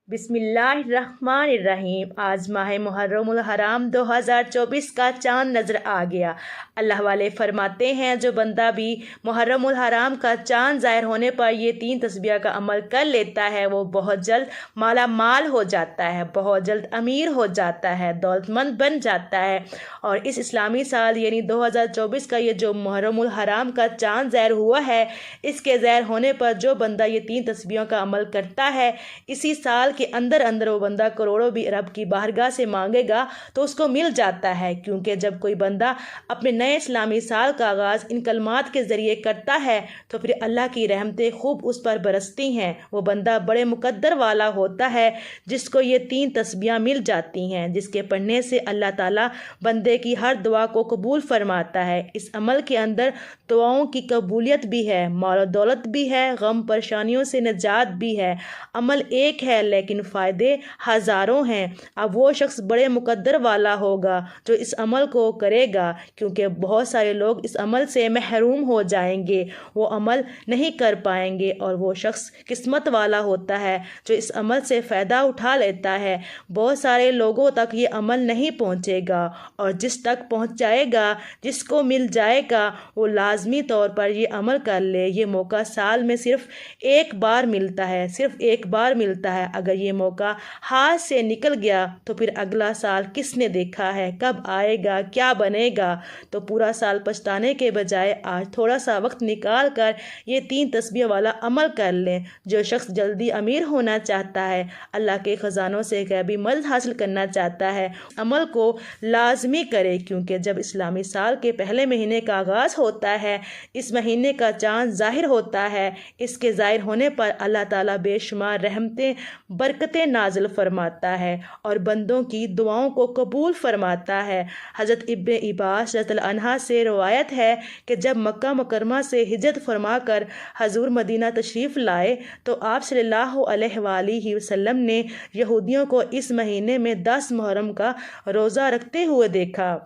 بسم اللہ الرحمن الرحیم۔ آج ماہ محرم الحرام 2024 کا چاند نظر آ گیا۔ اللہ والے فرماتے ہیں جو بندہ بھی محرم الحرام کا چاند ظاہر ہونے پر یہ 3 تسبیح کا عمل کر لیتا ہے وہ بہت جلد مالا مال ہو جاتا ہے، بہت جلد امیر ہو جاتا ہے، دولت مند بن جاتا ہے۔ اور اس اسلامی سال یعنی 2024 کا یہ جو محرم الحرام کا چاند ظاہر ہوا ہے، اس کے ظاہر ہونے پر جو بندہ یہ 3 تسبیحوں کا عمل کرتا ہے، اسی سال کے اندر وہ بندہ کروڑوں بھی رب کی بارگاہ سے مانگے گا تو اس کو مل جاتا ہے، کیونکہ جب کوئی بندہ اپنے نئے اسلامی سال کا آغاز ان کلمات کے ذریعے کرتا ہے تو پھر اللہ کی رحمتیں خوب اس پر برستی ہیں۔ وہ بندہ بڑے مقدر والا ہوتا ہے جس کو یہ 3 تسبیحاں مل جاتی ہیں، جس کے پڑھنے سے اللہ تعالیٰ بندے کی ہر دعا کو قبول فرماتا ہے۔ اس عمل کے اندر دعاؤں کی قبولیت بھی ہے، مال و دولت بھی ہے، غم پریشانیوں سے نجات بھی ہے۔ عمل ایک ہے لیکن فائدے ہزاروں ہیں۔ اب وہ شخص بڑے مقدر والا ہوگا جو اس عمل کو کرے گا، کیونکہ بہت سارے لوگ اس عمل سے محروم ہو جائیں گے، وہ عمل نہیں کر پائیں گے، اور وہ شخص قسمت والا ہوتا ہے جو اس عمل سے فائدہ اٹھا لیتا ہے۔ بہت سارے لوگوں تک یہ عمل نہیں پہنچے گا، اور جس تک پہنچ جائے گا، جس کو مل جائے گا، وہ لازمی طور پر یہ عمل کر لے۔ یہ موقع سال میں صرف ایک بار ملتا ہے، صرف ایک بار ملتا ہے۔ اگر یہ موقع ہاتھ سے نکل گیا تو پھر اگلا سال کس نے دیکھا ہے، کب آئے گا، کیا بنے گا؟ تو پورا سال پچھتانے کے بجائے آج تھوڑا سا وقت نکال کر یہ 3 تسبیح والا عمل کر لیں۔ جو شخص جلدی امیر ہونا چاہتا ہے، اللہ کے خزانوں سے غیبی مدد حاصل کرنا چاہتا ہے، عمل کو لازمی کرے، کیونکہ جب اسلامی سال کے پہلے مہینے کا آغاز ہوتا ہے، اس مہینے کا چاند ظاہر ہوتا ہے، اس کے ظاہر ہونے پر اللہ تعالیٰ بے شمار رحمتیں برکتیں نازل فرماتا ہے اور بندوں کی دعاؤں کو قبول فرماتا ہے۔ حضرت ابن عباس رضی اللہ عنہ سے روایت ہے کہ جب مکہ مکرمہ سے ہجرت فرما کر حضور مدینہ تشریف لائے تو آپ صلی اللہ علیہ وآلہ وسلم نے یہودیوں کو اس مہینے میں 10 محرم کا روزہ رکھتے ہوئے دیکھا۔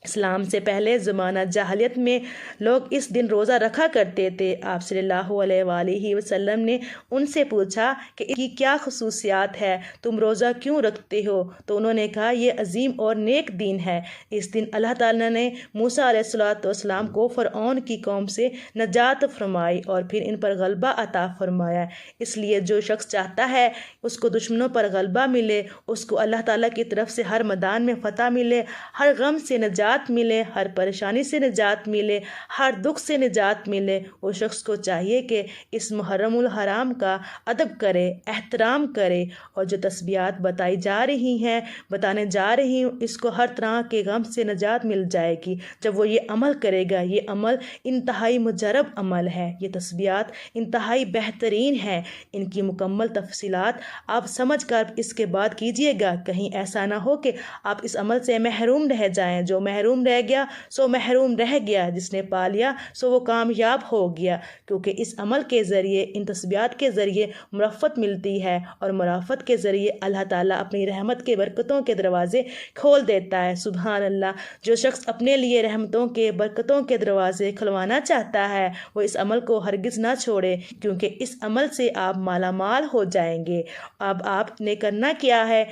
اسلام سے پہلے زمانہ جاہلیت میں لوگ اس دن روزہ رکھا کرتے تھے۔ آپ صلی اللہ علیہ وآلہ وسلم نے ان سے پوچھا کہ اس کی کیا خصوصیات ہے، تم روزہ کیوں رکھتے ہو؟ تو انہوں نے کہا یہ عظیم اور نیک دن ہے۔ اس دن اللہ تعالیٰ نے موسیٰ علیہ السلام کو فرعون کی قوم سے نجات فرمائی اور پھر ان پر غلبہ عطا فرمایا۔ اس لیے جو شخص چاہتا ہے اس کو دشمنوں پر غلبہ ملے، اس کو اللہ تعالیٰ کی طرف سے ہر میدان میں فتح ملے، ہر غم سے نجات ملے، ہر پریشانی سے نجات ملے، ہر دکھ سے نجات ملے، اس شخص کو چاہیے کہ اس محرم الحرام کا ادب کرے، احترام کرے، اور جو تسبیحات بتائی جا رہی ہیں، بتانے جا رہی ہوں، اس کو ہر طرح کے غم سے نجات مل جائے گی جب وہ یہ عمل کرے گا۔ یہ عمل انتہائی مجرب عمل ہے، یہ تسبیحات انتہائی بہترین ہیں۔ ان کی مکمل تفصیلات آپ سمجھ کر اس کے بعد کیجیے گا، کہیں ایسا نہ ہو کہ آپ اس عمل سے محروم رہ جائیں۔ جو محروم رہ گیا سو محروم رہ گیا، جس نے پا لیا سو وہ کامیاب ہو گیا، کیونکہ اس عمل کے ذریعے، ان تسبیحات کے ذریعے مرافت ملتی ہے، اور مرافت کے ذریعے اللہ تعالیٰ اپنی رحمت کے برکتوں کے دروازے کھول دیتا ہے۔ سبحان اللہ۔ جو شخص اپنے لیے رحمتوں کے برکتوں کے دروازے کھلوانا چاہتا ہے وہ اس عمل کو ہرگز نہ چھوڑے، کیونکہ اس عمل سے آپ مالا مال ہو جائیں گے۔ اب آپ نے کرنا کیا ہے،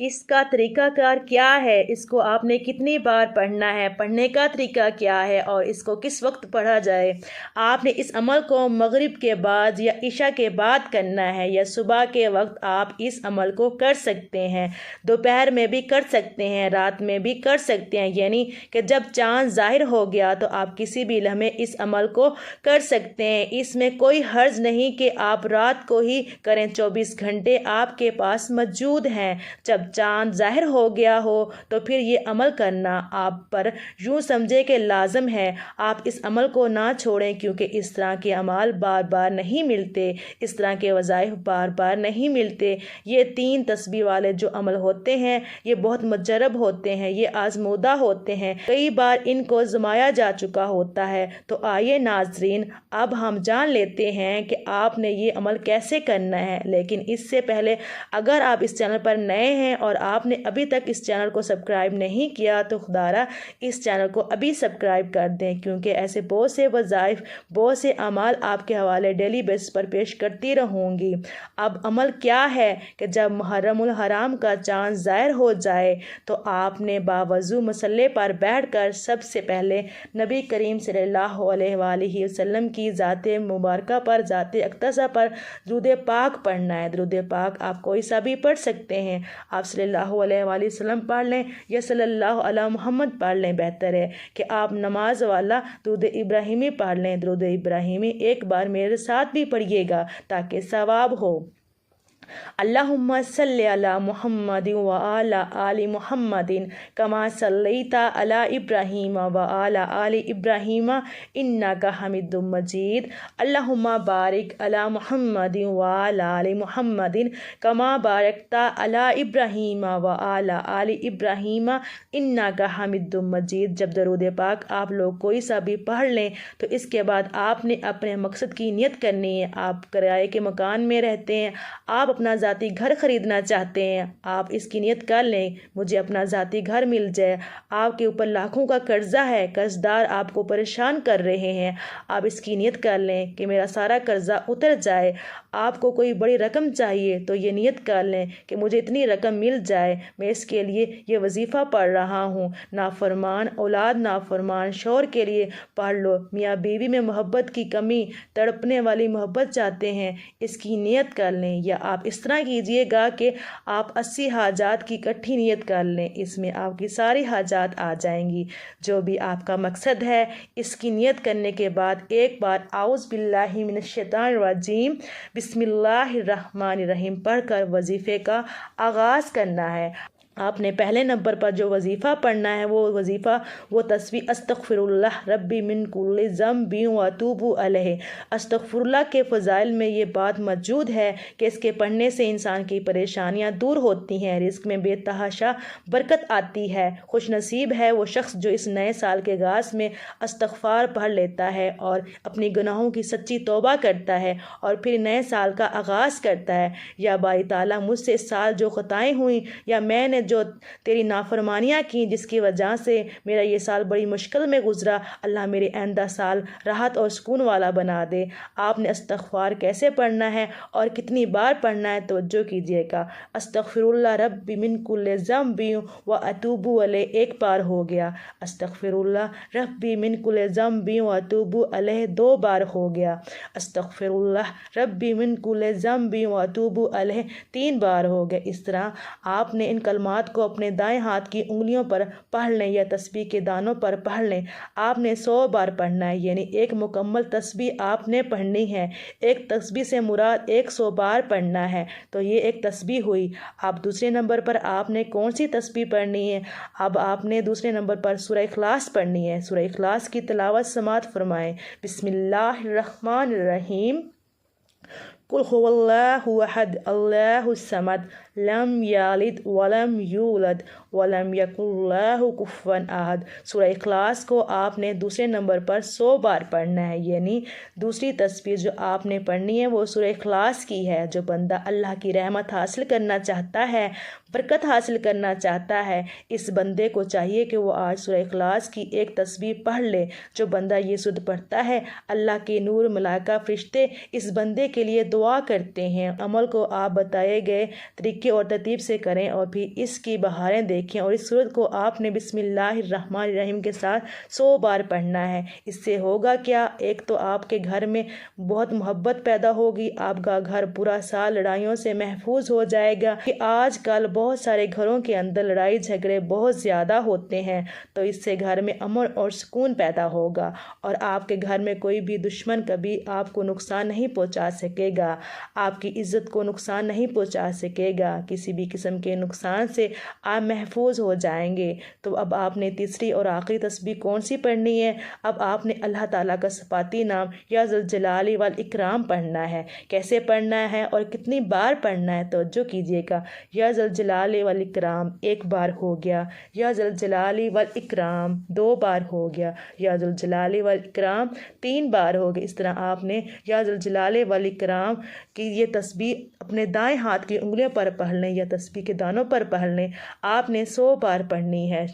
اس کا طریقہ کار کیا ہے، اس کو آپ نے کتنی بار پڑھنا ہے، پڑھنے کا طریقہ کیا ہے، اور اس کو کس وقت پڑھا جائے۔ آپ نے اس عمل کو مغرب کے بعد یا عشاء کے بعد کرنا ہے، یا صبح کے وقت آپ اس عمل کو کر سکتے ہیں، دوپہر میں بھی کر سکتے ہیں، رات میں بھی کر سکتے ہیں، یعنی کہ جب چاند ظاہر ہو گیا تو آپ کسی بھی لمحے اس عمل کو کر سکتے ہیں۔ اس میں کوئی حرج نہیں کہ آپ رات کو ہی کریں، 24 گھنٹے آپ کے پاس موجود ہیں۔ جب چاند ظاہر ہو گیا ہو تو پھر یہ عمل کرنا آپ پر یوں سمجھے کہ لازم ہے۔ آپ اس عمل کو نہ چھوڑیں، کیونکہ اس طرح کے اعمال بار بار نہیں ملتے، اس طرح کے وظائف بار بار نہیں ملتے۔ یہ 3 تسبیح والے جو عمل ہوتے ہیں یہ بہت مجرب ہوتے ہیں، یہ آزمودہ ہوتے ہیں، کئی بار ان کو آزمایا جا چکا ہوتا ہے۔ تو آئیے ناظرین، اب ہم جان لیتے ہیں کہ آپ نے یہ عمل کیسے کرنا ہے۔ لیکن اس سے پہلے اگر آپ اس چینل پر نئے ہیں اور آپ نے ابھی تک اس چینل کو سبسکرائب نہیں کیا تو خدارا اس چینل کو ابھی سبسکرائب کر دیں، کیونکہ ایسے بہت سے وظائف، بہت سے اعمال آپ کے حوالے ڈیلی بیس پر پیش کرتی رہوں گی۔ اب عمل کیا ہے کہ جب محرم الحرام کا چاند ظاہر ہو جائے تو آپ نے باوضو مصلی پر بیٹھ کر سب سے پہلے نبی کریم صلی اللہ علیہ وآلہ وسلم کی ذات مبارکہ پر، ذات اقدسہ پر درود پاک پڑھنا ہے۔ درود پاک آپ کوئی سا بھی پڑھ سکتے ہیں، آپ صلی اللہ علیہ وآلہ وسلم پڑھ لیں یا صلی اللہ علیہ محمد پڑھ لیں۔ بہتر ہے کہ آپ نماز والا درود ابراہیمی پڑھ لیں۔ درود ابراہیمی ایک بار میرے ساتھ بھی پڑھیے گا تاکہ ثواب ہو۔ اللہم صلی علی محمد وعلی آل محمد کما صلیت علی ابراہیم وعلی آل ابراہیم انک حمید مجید۔ اللہم بارک علی محمد وعلی آل محمد کما بارکت علی ابراہیم وعلی آل ابراہیم انک حمید مجید۔ جب درود پاک آپ لوگ کوئی سا بھی پڑھ لیں تو اس کے بعد آپ نے اپنے مقصد کی نیت کرنی ہے۔ آپ کرائے کے مکان میں رہتے ہیں، آپ اپنا ذاتی گھر خریدنا چاہتے ہیں، آپ اس کی نیت کر لیں مجھے اپنا ذاتی گھر مل جائے۔ آپ کے اوپر لاکھوں کا قرضہ ہے، قرض دار آپ کو پریشان کر رہے ہیں، آپ اس کی نیت کر لیں کہ میرا سارا قرضہ اتر جائے۔ آپ کو کوئی بڑی رقم چاہیے تو یہ نیت کر لیں کہ مجھے اتنی رقم مل جائے، میں اس کے لیے یہ وظیفہ پڑھ رہا ہوں۔ نافرمان اولاد، نافرمان شوہر کے لیے پڑھ لو۔ میاں بیوی میں محبت کی کمی، تڑپنے والی محبت چاہتے ہیں، اس کی نیت کر لیں۔ یا آپ اس طرح کیجئے گا کہ آپ 80 حاجات کی اکٹھی نیت کر لیں، اس میں آپ کی ساری حاجات آ جائیں گی۔ جو بھی آپ کا مقصد ہے اس کی نیت کرنے کے بعد ایک بار اعوذ باللہ من الشیطان الرجیم بسم اللہ الرحمن الرحیم پڑھ کر وظیفے کا آغاز کرنا ہے۔ آپ نے پہلے نمبر پر جو وظیفہ پڑھنا ہے وہ وظیفہ، وہ تسبیح استغفر اللہ ربی من کل ذنب واتوب علیہ۔ استغفر اللہ کے فضائل میں یہ بات موجود ہے کہ اس کے پڑھنے سے انسان کی پریشانیاں دور ہوتی ہیں، رزق میں بے تحاشا برکت آتی ہے۔ خوش نصیب ہے وہ شخص جو اس نئے سال کے آغاز میں استغفار پڑھ لیتا ہے اور اپنی گناہوں کی سچی توبہ کرتا ہے اور پھر نئے سال کا آغاز کرتا ہے۔ یا باری تعالیٰ مجھ سے اس سال جو خطائیں ہوئیں یا میں نے جو تیری نافرمانیاں کی جس کی وجہ سے میرا یہ سال بڑی مشکل میں گزرا، اللہ میرے آئندہ سال راحت اور سکون والا بنا دے۔ آپ نے استغفار کیسے پڑھنا ہے اور کتنی بار پڑھنا ہے توجہ کیجیے گا۔ استغفر اللہ ربی من کل ذنب واتوب علیہ ایک بار ہو گیا، استغفر اللہ ربی من کل ذنب واتوب علیہ 2 بار ہو گیا، استغفر اللہ ربی من کل ذنب واتوب علیہ 3 بار ہو گیا۔ اس طرح آپ نے ان کلمات کو اپنے دائیں ہاتھ کی انگلیوں پر پڑھ لیں یا تسبیح کے دانوں پر پڑھ لیں۔ آپ نے 100 بار پڑھنا ہے، یعنی ایک مکمل تسبیح آپ نے پڑھنی ہے۔ ایک تسبیح سے مراد 100 بار پڑھنا ہے، تو یہ ایک تسبیح ہوئی۔ اب دوسرے نمبر پر آپ نے کون سی تسبیح پڑھنی ہے؟ اب آپ نے دوسرے نمبر پر سورہ اخلاص پڑھنی ہے۔ سورہ اخلاص کی تلاوت سماعت فرمائیں۔ بسم اللہ الرحمن الرحیم۔ قل هو اللہ احد اللہ الصمد لم یلد ولم یولد ولم یکن لہ کفوا احد۔ سورہ اخلاص کو آپ نے دوسرے نمبر پر 100 بار پڑھنا ہے، یعنی دوسری تسبیح جو آپ نے پڑھنی ہے وہ سورہ اخلاص کی ہے۔ جو بندہ اللہ کی رحمت حاصل کرنا چاہتا ہے، برکت حاصل کرنا چاہتا ہے، اس بندے کو چاہیے کہ وہ آج سورہ اخلاص کی ایک تسبیح پڑھ لے۔ جو بندہ یہ سود پڑھتا ہے، اللہ کے نور، ملائکہ، فرشتے اس بندے کے لیے دعا کرتے ہیں۔ عمل کو آپ بتائے گئے طریقے اور ترتیب سے کریں اور پھر اس کی بہاریں دیکھیں، اور اس سورت کو آپ نے بسم اللہ الرحمن الرحیم کے ساتھ 100 بار پڑھنا ہے۔ اس سے ہوگا کیا؟ ایک تو آپ کے گھر میں بہت محبت پیدا ہوگی، آپ کا گھر پورا سال لڑائیوں سے محفوظ ہو جائے گا کہ آج کل بہت سارے گھروں کے اندر لڑائی جھگڑے بہت زیادہ ہوتے ہیں، تو اس سے گھر میں امن اور سکون پیدا ہوگا اور آپ کے گھر میں کوئی بھی دشمن کبھی آپ کو نقصان نہیں پہنچا سکے گا، آپ کی عزت کو نقصان نہیں پہنچا سکے گا، کسی بھی قسم کے نقصان سے آپ محفوظ ہو جائیں گے۔ تو اب آپ نے تیسری اور آخری تسبیح کون سی پڑھنی ہے؟ اب آپ نے اللہ تعالیٰ کا صفاتی نام یا ذوالجلال والاکرام پڑھنا ہے۔ کیسے پڑھنا ہے اور کتنی بار پڑھنا ہے توجہ کیجیے گا۔ یا ذوالجلال والاکرام 1 بار ہو گیا، یا ذوالجلال والاکرام 2 بار ہو گیا، یا ذوالجلال والاکرام 3 بار ہو گیا۔ اس طرح آپ نے یا ذوالجلال والاکرام کی یہ تسبیح اپنے دائیں ہاتھ کی انگلیوں پر پڑھ لیں یا تسبیح کے دانوں پر پڑھ لیں۔ آپ نے 100 بار پڑھنی ہے۔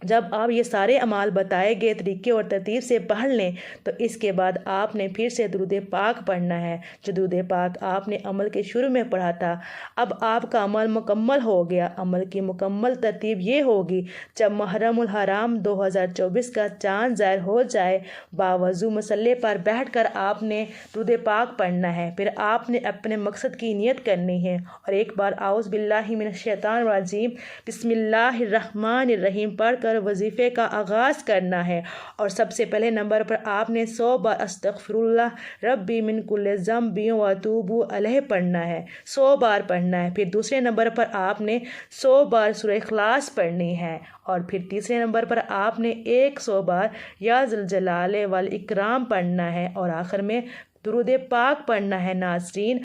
جب آپ یہ سارے اعمال بتائے گئے طریقے اور ترتیب سے پڑھ لیں تو اس کے بعد آپ نے پھر سے درود پاک پڑھنا ہے، جو درود پاک آپ نے عمل کے شروع میں پڑھا تھا۔ اب آپ کا عمل مکمل ہو گیا۔ عمل کی مکمل ترتیب یہ ہوگی: جب محرم الحرام 2024 کا چاند ظاہر ہو جائے، باوضو مصلی پر بیٹھ کر آپ نے درود پاک پڑھنا ہے۔ پھر آپ نے اپنے مقصد کی نیت کرنی ہے اور ایک بار اعوذ باللہ من الشیطان الرجیم بسم اللہ الرحمن الرحیم پڑھ کر وظیفے کا آغاز کرنا ہے، اور سب سے پہلے نمبر پر آپ نے 100 بار استغفر اللہ ربی من کل ذنب و اتوب الیہ پڑھنا ہے، 100 بار پڑھنا ہے۔ پھر دوسرے نمبر پر آپ نے 100 بار سورہ اخلاص پڑھنی ہے، اور پھر تیسرے نمبر پر آپ نے 100 بار یا ذوالجلال والاکرام پڑھنا ہے، اور آخر میں درود پاک پڑھنا ہے۔ ناظرین،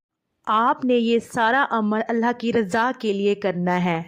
آپ نے یہ سارا عمل اللہ کی رضا کے لیے کرنا ہے۔